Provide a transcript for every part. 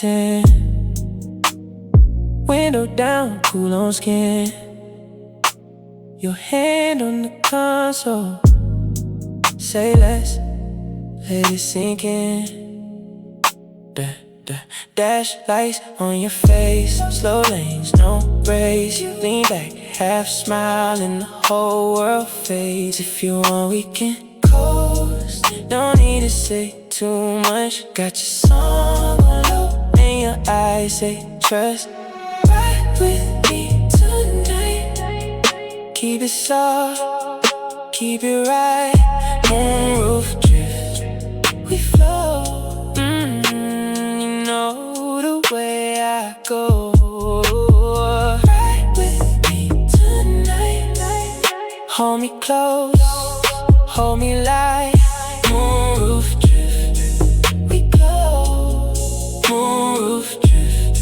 10. Window down, cool on skin. Your hand on the console. Say less, let it sink in. Dash lights on your face. Slow lanes, no brakes. You lean back, half smile, and the whole world fades. If you want, we can coast. Don't need to say too much. Got your song on low, and your eyes say trust. Ride with me tonight. Keep it soft, keep it right. Moonroof drift, we flow. You know the way I go. Ride with me tonight. Hold me close, hold me light. Moonroof drift, we glow. Moonroof drift,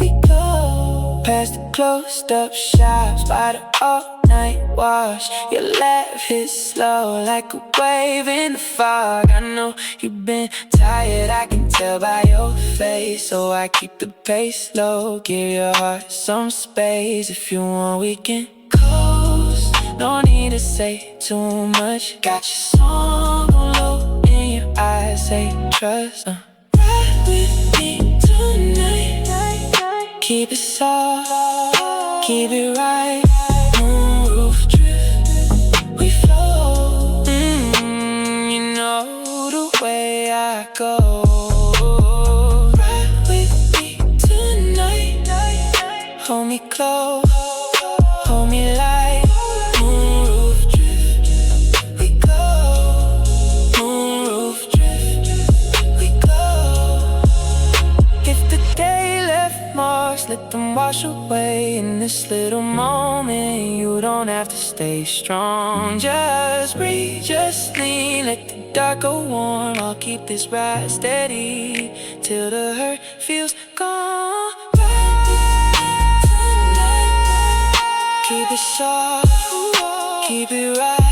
we glow. Past the closed up shops, by the all-night wash. Your laugh hits slow like a wave in the fog. I know you've been tired, I can tell by your face. So I keep the pace low, give your heart some space. If you want, we can coast. No need to say too much. Got your song on low, and your eyes say trust. Ride with me tonight. Keep it soft, keep it right. Moonroof drift, we flow. You know the way I go. Ride with me tonight. Hold me close, hold me light. Moonroof drift, we glow. Moonroof drift, we glow. If the day left marks, let them wash away. In this little moment, you don't have to stay strong. Just breathe, just lean, let the dark go warm. I'll keep this ride steady till the hurt feels gone. Keep it soft, keep it right.